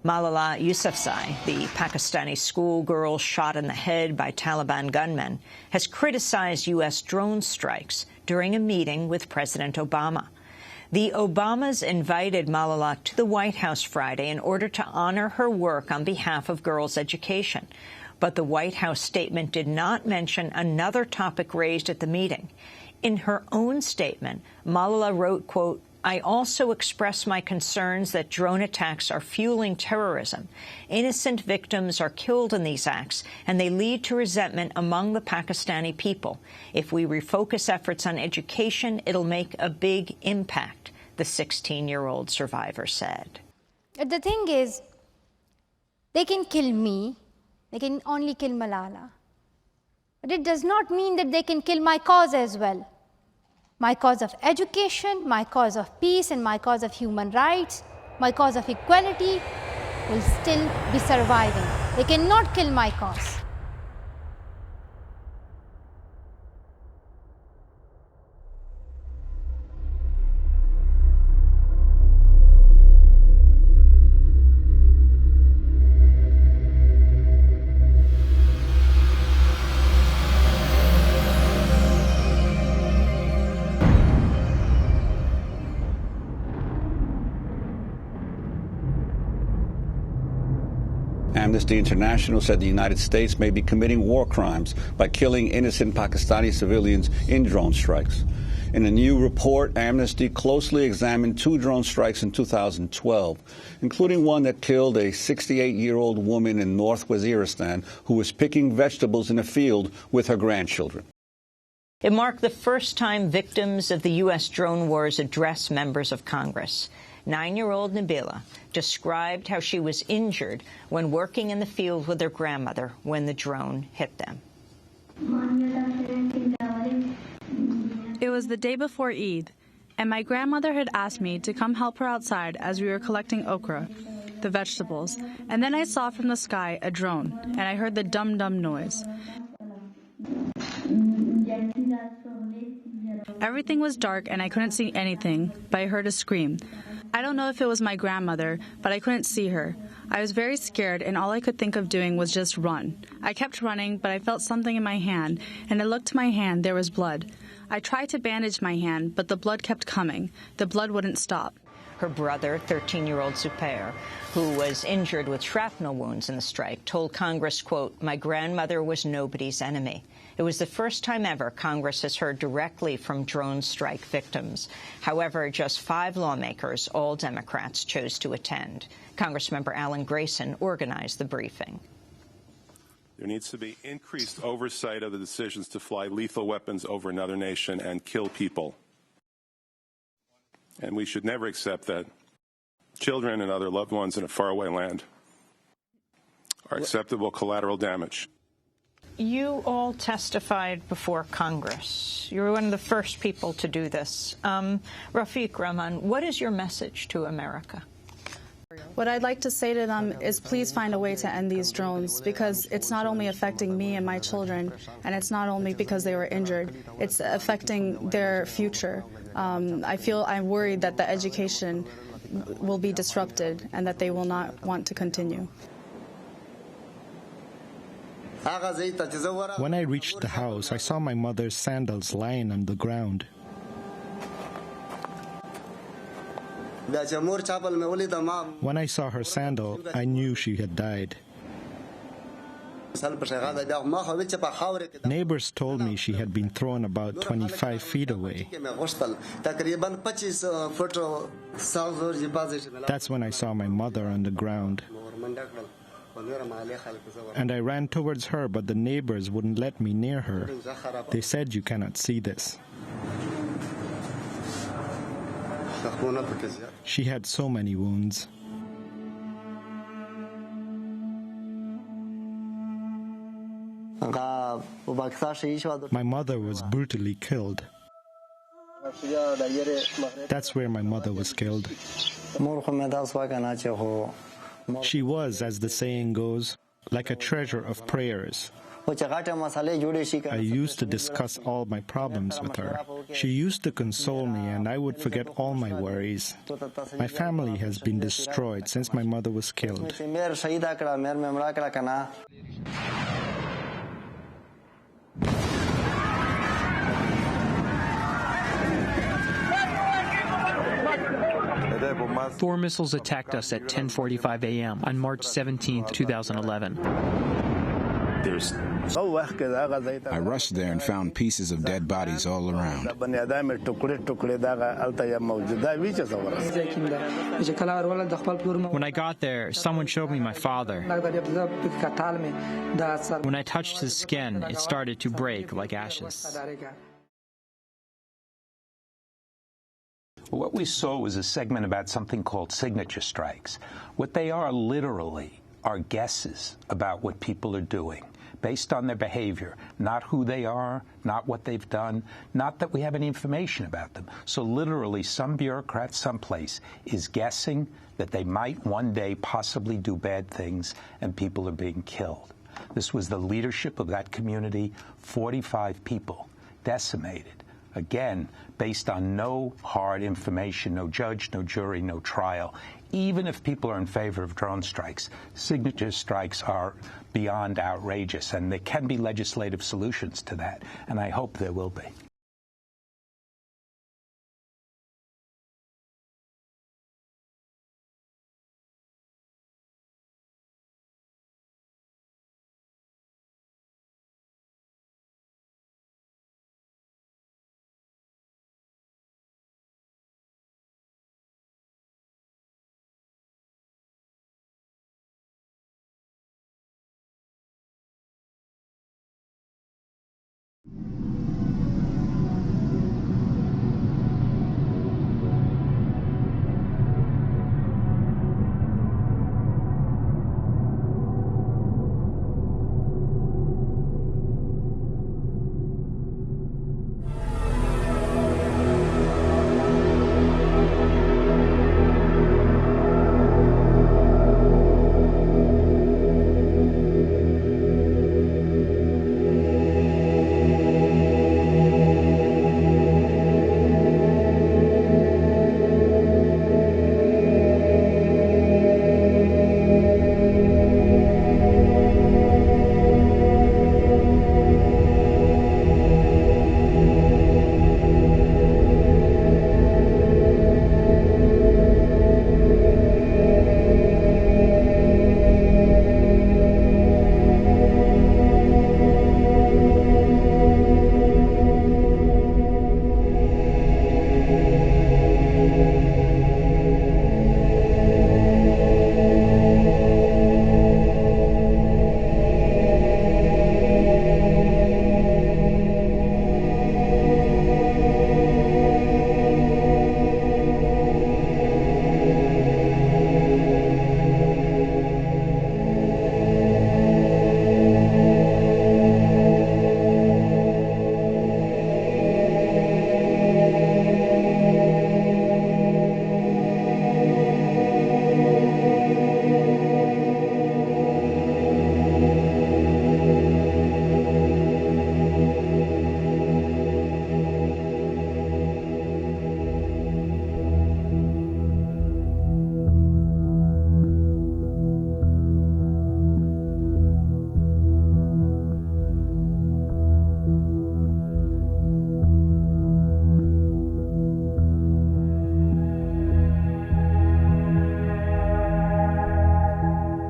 Malala Yousafzai, the Pakistani schoolgirl shot in the head by Taliban gunmen, has criticized U.S. drone strikes during a meeting with President Obama. The Obamas invited Malala to the White House Friday in order to honor her work on behalf of girls' education. But the White House statement did not mention another topic raised at the meeting. In her own statement, Malala wrote, quote, "I also express my concerns that drone attacks are fueling terrorism. Innocent victims are killed in these acts, and they lead to resentment among the Pakistani people. If we refocus efforts on education, it'll make a big impact," the 16-year-old survivor said. The thing is, they can kill me, they can only kill Malala. But it does not mean that they can kill my cause as well. My cause of education, my cause of peace, and my cause of human rights, my cause of equality will still be surviving. They cannot kill my cause. Amnesty International said the United States may be committing war crimes by killing innocent Pakistani civilians in drone strikes. In a new report, Amnesty closely examined 2 drone strikes in 2012, including one that killed a 68-year-old woman in North Waziristan who was picking vegetables in a field with her grandchildren. It marked the first time victims of the U.S. drone wars addressed members of Congress. 9-year-old Nabila described how she was injured when working in the field with her grandmother when the drone hit them. It was the day before Eid, and my grandmother had asked me to come help her outside as we were collecting okra, the vegetables, and then I saw from the sky a drone, and I heard the dum-dum noise. Everything was dark and I couldn't see anything, but I heard a scream. I don't know if it was my grandmother, but I couldn't see her. I was very scared, and all I could think of doing was just run. I kept running, but I felt something in my hand, and I looked to my hand, there was blood. I tried to bandage my hand, but the blood kept coming. The blood wouldn't stop. Her brother, 13-year-old Zupair, who was injured with shrapnel wounds in the strike, told Congress, quote, "My grandmother was nobody's enemy." It was the first time ever Congress has heard directly from drone strike victims. However, just 5 lawmakers, all Democrats, chose to attend. Congressmember Alan Grayson organized the briefing. There needs to be increased oversight of the decisions to fly lethal weapons over another nation and kill people. And we should never accept that children and other loved ones in a faraway land are acceptable collateral damage. You all testified before Congress. You were one of the first people to do this. Rafiq Rahman, what is your message to America? What I'd like to say to them is please find a way to end these drones, because it's not only affecting me and my children, and it's not only because they were injured, it's affecting their future. I'm worried that the education will be disrupted and that they will not want to continue. When I reached the house, I saw my mother's sandals lying on the ground. When I saw her sandal, I knew she had died. Neighbors told me she had been thrown about 25 feet away. That's when I saw my mother on the ground. And I ran towards her, but the neighbors wouldn't let me near her. They said, "You cannot see this." She had so many wounds. My mother was brutally killed. That's where my mother was killed. She was, as the saying goes, like a treasure of prayers. I used to discuss all my problems with her. She used to console me, and I would forget all my worries. My family has been destroyed since my mother was killed. Four missiles attacked us at 10:45 a.m. on March 17, 2011. I rushed there and found pieces of dead bodies all around. When I got there, someone showed me my father. When I touched his skin, it started to break like ashes. What we saw was a segment about something called signature strikes. What they are literally are guesses about what people are doing based on their behavior, not who they are, not what they've done, not that we have any information about them. So literally some bureaucrat someplace is guessing that they might one day possibly do bad things and people are being killed. This was the leadership of that community, 45 people decimated. Again, based on no hard information, no judge, no jury, no trial. Even if people are in favor of drone strikes, signature strikes are beyond outrageous, and there can be legislative solutions to that, and I hope there will be.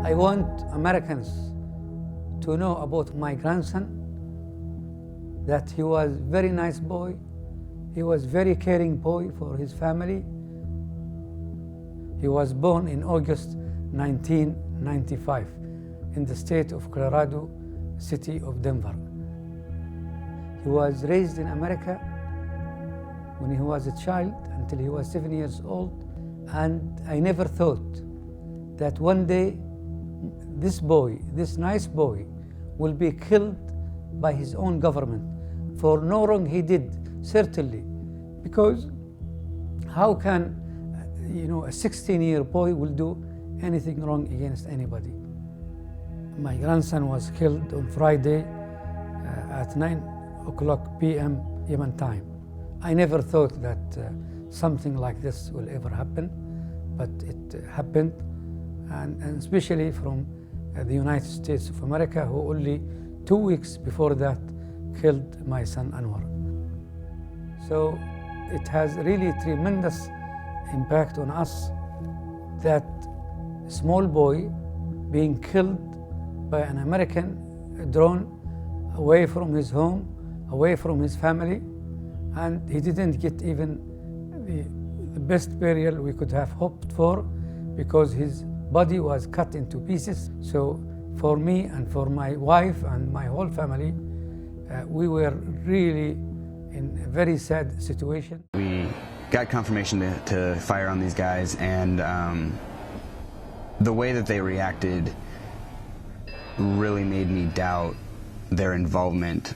I want Americans to know about my grandson, that he was a very nice boy, he was a very caring boy for his family. He was born in August 1995 in the state of Colorado, city of Denver. He was raised in America when he was a child until he was 7 years old, and I never thought that one day this boy, this nice boy, will be killed by his own government for no wrong he did, certainly. Because how can, a 16-year boy will do anything wrong against anybody? My grandson was killed on Friday, at 9 p.m. Yemen time. I never thought that something like this will ever happen, but it happened, and especially from the United States of America, who only 2 weeks before that killed my son Anwar. So it has really tremendous impact on us that small boy being killed by an American drone away from his home, away from his family, and he didn't get even the best burial we could have hoped for because his body was cut into pieces. So for me and for my wife and my whole family, we were really in a very sad situation. We got confirmation to fire on these guys, and the way that they reacted really made me doubt their involvement.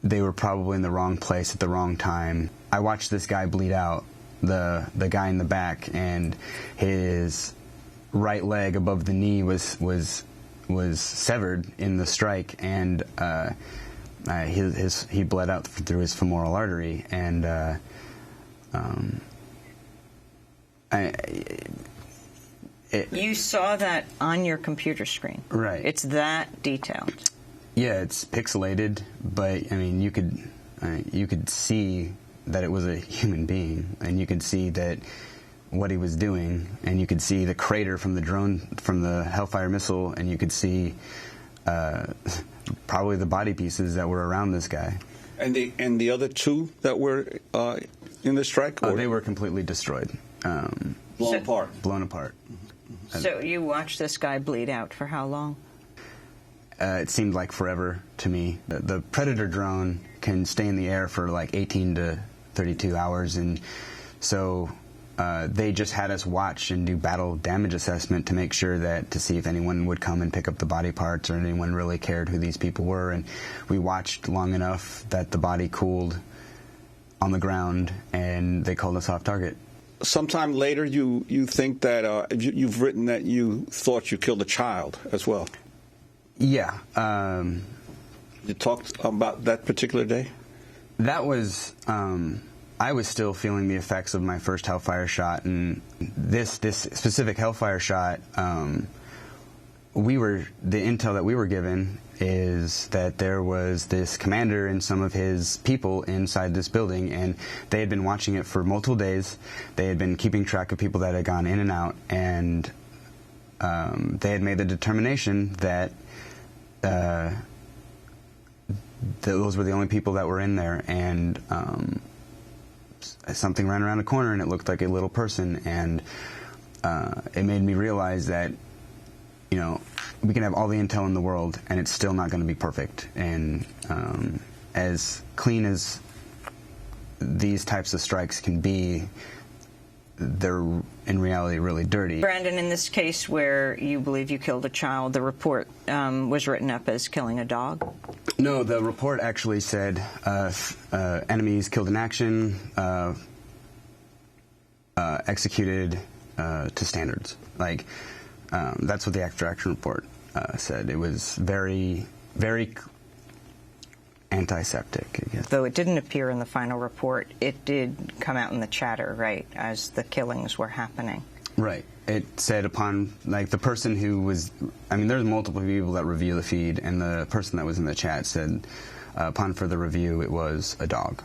They were probably in the wrong place at the wrong time. I watched this guy bleed out, the guy in the back, and his right leg above the knee was severed in the strike, and he bled out through his femoral artery, and you saw that on your computer screen. Right. It's that detailed. Yeah, it's pixelated, but I mean, you could see that it was a human being, and you could see that what he was doing, and you could see the crater from the drone, from the Hellfire missile, and you could see probably the body pieces that were around this guy. And the other two that were in the strike? They were completely destroyed. Blown apart. Blown apart. So you watched this guy bleed out for how long? It seemed like forever to me. The Predator drone can stay in the air for like 18 to 32 hours, and so they just had us watch and do battle damage assessment to make sure to see if anyone would come and pick up the body parts or anyone really cared who these people were. And we watched long enough that the body cooled on the ground, and they called us off target. Sometime later, you think that you've written that you thought you killed a child as well. Yeah. You talked about that particular day? That was, I was still feeling the effects of my first Hellfire shot, and this specific Hellfire shot, the intel that we were given is that there was this commander and some of his people inside this building, and they had been watching it for multiple days. They had been keeping track of people that had gone in and out, and they had made the determination that those were the only people that were in there, and something ran around a corner and it looked like a little person, and it made me realize that, you know, we can have all the intel in the world and it's still not going to be perfect, and as clean as these types of strikes can be, they're in reality really dirty. Brandon, in this case where you believe you killed a child, the report was written up as killing a dog? No, the report actually said enemies killed in action, executed to standards. Like, that's what the extraction report said. It was very, very antiseptic, I guess. Though it didn't appear in the final report, it did come out in the chatter, right, as the killings were happening. Right. It said upon, like, the person who was, I mean, there's multiple people that review the feed, and the person that was in the chat said, upon further review, it was a dog.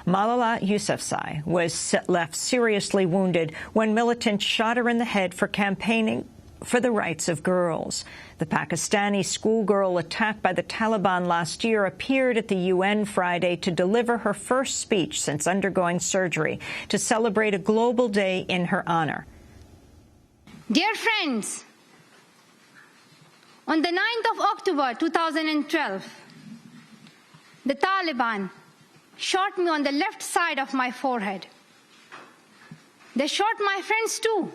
Malala Yousafzai was left seriously wounded when militants shot her in the head for campaigning for the rights of girls. The Pakistani schoolgirl attacked by the Taliban last year appeared at the UN Friday to deliver her first speech since undergoing surgery to celebrate a global day in her honor. Dear friends, on the 9th of October 2012, the Taliban shot me on the left side of my forehead. They shot my friends too.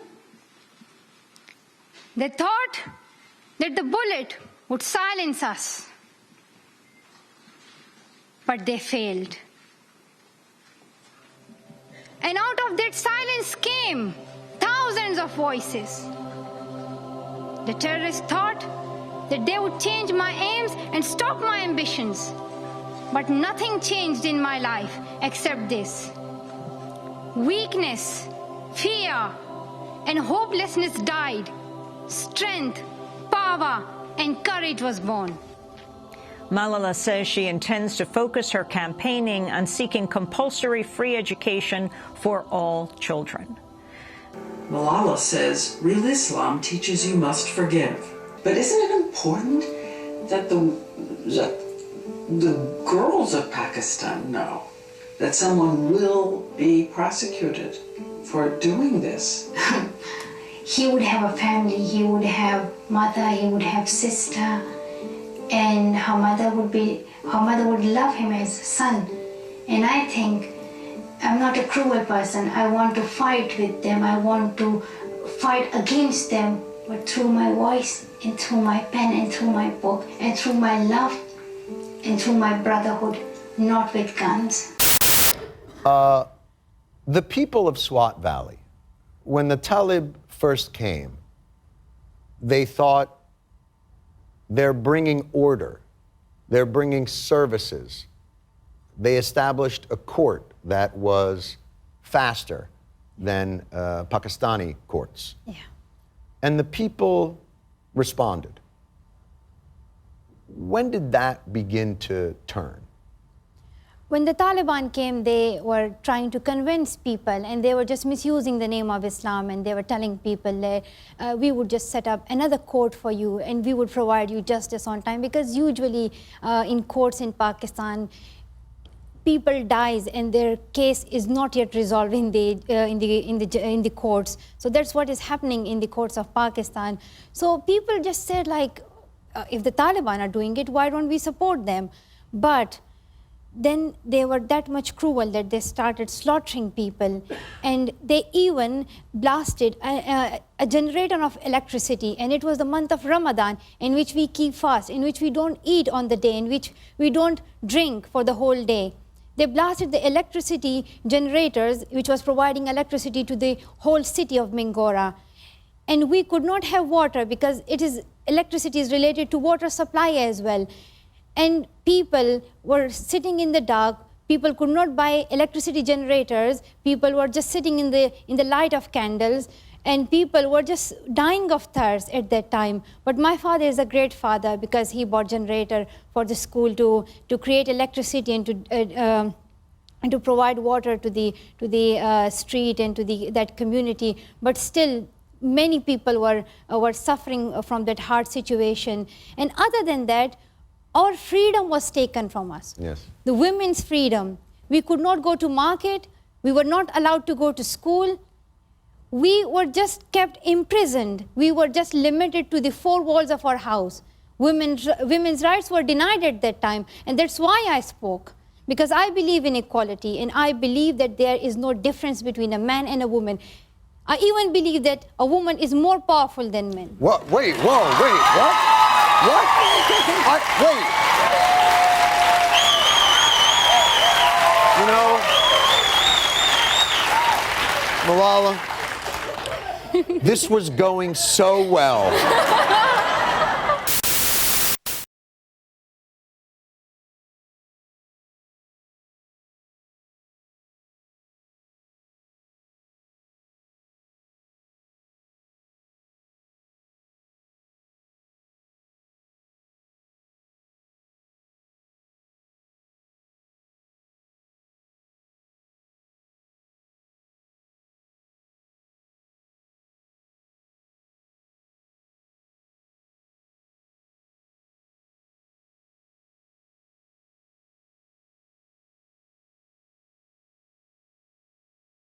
They thought that the bullet would silence us, but they failed. And out of that silence came thousands of voices. The terrorists thought that they would change my aims and stop my ambitions. But nothing changed in my life except this. Weakness, fear, and hopelessness died. Strength, power, and courage was born. Malala says she intends to focus her campaigning on seeking compulsory free education for all children. Malala says real Islam teaches you must forgive. But isn't it important that the girls of Pakistan know that someone will be prosecuted for doing this? He would have a family, he would have mother, he would have sister, and her mother would love him as a son. And I think I'm not a cruel person. I want to fight with them. I want to fight against them, but through my voice and through my pen and through my book and through my love and through my brotherhood, not with guns. The people of Swat Valley, when the Taliban first came, they thought they're bringing order, they're bringing services. They established a court that was faster than Pakistani courts. Yeah. And the people responded. When did that begin to turn? When the Taliban came, they were trying to convince people, and they were just misusing the name of Islam, and they were telling people that we would just set up another court for you and we would provide you justice on time, because usually in courts in Pakistan, people dies and their case is not yet resolved in the courts. So that's what is happening in the courts of Pakistan. So people just said, like, if the Taliban are doing it, why don't we support them? But then they were that much cruel that they started slaughtering people, and they even blasted a generator of electricity, and it was the month of Ramadan, in which we keep fast, in which we don't eat on the day, in which we don't drink for the whole day. They blasted the electricity generators, which was providing electricity to the whole city of Mingora. And we could not have water, because electricity is related to water supply as well. And people were sitting in the dark. People could not buy electricity generators. People were just sitting in the light of candles, and people were just dying of thirst at that time. But my father is a great father, because he bought generator for the school to create electricity and to provide water to the street and to that community. But still, many people were suffering from that hard situation. And other than that, our freedom was taken from us. Yes. The women's freedom. We could not go to market. We were not allowed to go to school. We were just kept imprisoned. We were just limited to the four walls of our house. Women's rights were denied at that time. And that's why I spoke. Because I believe in equality, and I believe that there is no difference between a man and a woman. I even believe that a woman is more powerful than men. What? Wait, whoa, wait, what? What? Wait. You know, Malala, this was going so well.